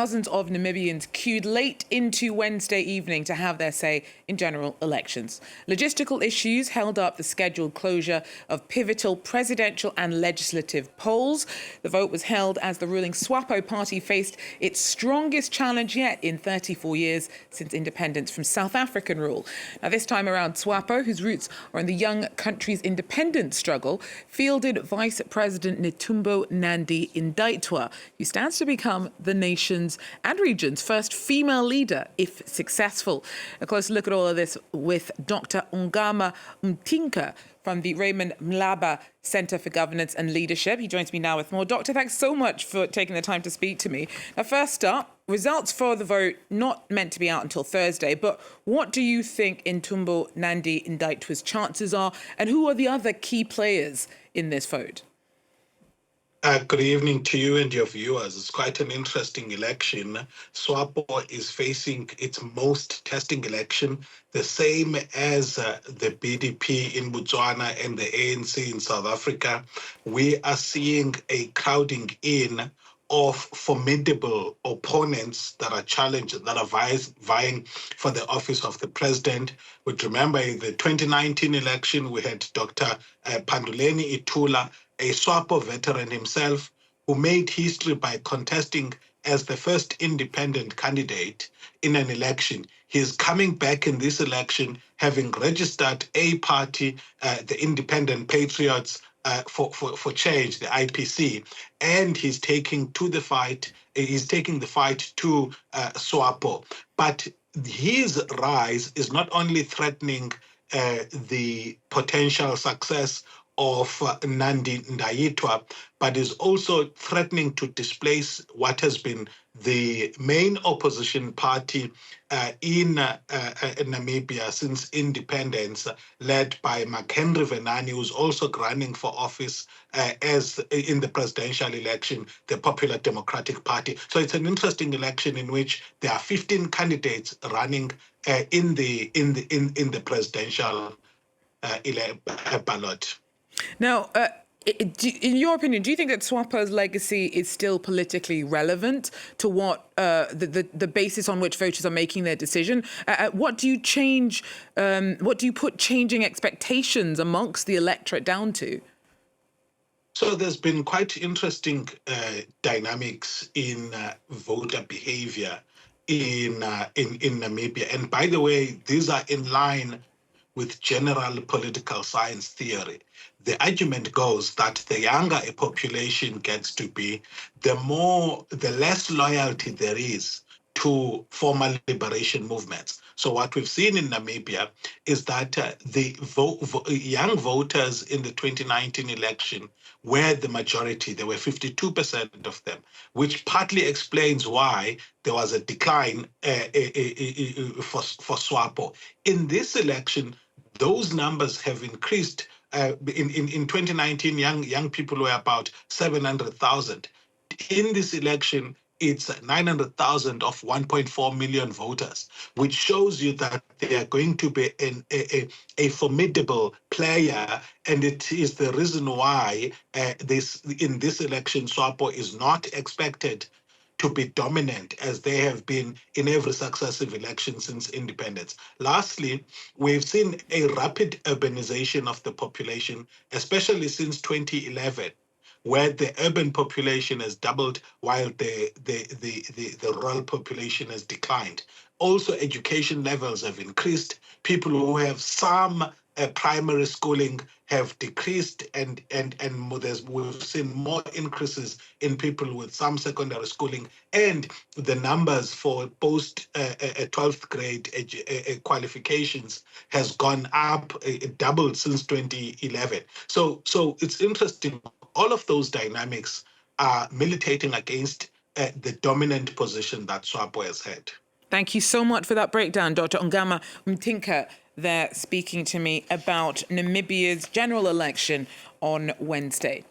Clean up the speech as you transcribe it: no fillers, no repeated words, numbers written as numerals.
thousands of Namibians queued late into Wednesday evening to have their say in general elections. Logistical issues held up the scheduled closure of pivotal presidential and legislative polls. The vote was held as the ruling SWAPO party faced its strongest challenge yet in 34 years since independence from South African rule. Now, this time around, SWAPO, whose roots are in the young country's independence struggle, fielded Vice President Netumbo Nandi-Ndaitwah, who stands to become the nation's and region's first female leader, if successful. A closer look at all of this with Dr. Ongama Mtimka from the Raymond Mhlaba Centre for Governance and Leadership. He joins me now with more. Doctor, thanks so much for taking the time to speak to me. Now, first up, results for the vote not meant to be out until Thursday, but what do you think Netumbo Nandi-Ndaitwah's chances are, and who are the other key players in this vote? Good evening to you and your viewers. It's quite an interesting election. SWAPO is facing its most testing election, the same as the BDP in Botswana and the ANC in South Africa. We are seeing a crowding in of formidable opponents that are challenged, that are vying for the office of the president. But remember, in the 2019 election, we had Dr. Panduleni Itula, a SWAPO veteran himself, who made history by contesting as the first independent candidate in an election. He's coming back in this election, having registered a party, the Independent Patriots for Change, the IPC, and he's taking the fight to SWAPO. But his rise is not only threatening the potential success of Nandi-Ndaitwah, but is also threatening to displace what has been the main opposition party in Namibia since independence, led by McHenry Venani, who's also running for office as in the presidential election, the Popular Democratic Party. So it's an interesting election in which there are 15 candidates running in the presidential ballot. Now, in your opinion, do you think that SWAPO's legacy is still politically relevant to what the basis on which voters are making their decision? What do you change? What do you put changing expectations amongst the electorate down to? So there's been quite interesting dynamics in voter behavior in Namibia, and by the way, these are in line with general political science theory. The argument goes that the younger a population gets to be, the less loyalty there is to formal liberation movements. So what we've seen in Namibia is that the young voters in the 2019 election were the majority. There were 52% of them, which partly explains why there was a decline for SWAPO. In this election, those numbers have increased. In 2019, young people were about 700,000. In this election, it's 900,000 of 1.4 million voters, which shows you that they are going to be a formidable player, and it is the reason why in this election, SWAPO is not expected to be dominant as they have been in every successive election since independence. Lastly, we've seen a rapid urbanization of the population, especially since 2011, where the urban population has doubled while the rural population has declined. Also, education levels have increased. People who have some primary schooling have decreased, and we've seen more increases in people with some secondary schooling, and the numbers for post 12th grade qualifications has gone up, doubled since 2011. So it's interesting. All of those dynamics are militating against the dominant position that SWAPO has had. Thank you so much for that breakdown, Dr. Ongama Mtimka, there speaking to me about Namibia's general election on Wednesday.